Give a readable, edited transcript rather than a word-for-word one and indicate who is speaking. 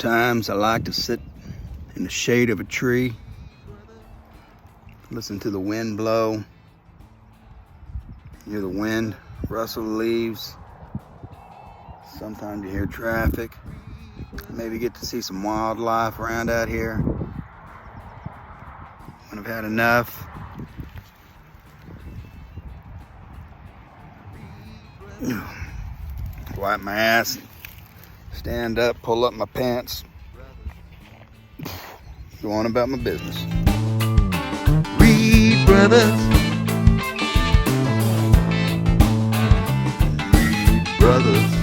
Speaker 1: Sometimes I like to sit in the shade of a tree, listen to the wind blow, hear the wind rustle the leaves. Sometimes you hear traffic. Maybe get to see some wildlife around out here. When I've had enough, wipe my ass, stand up, pull up my pants, go on about my business. Reed Brothers. Reed Brothers.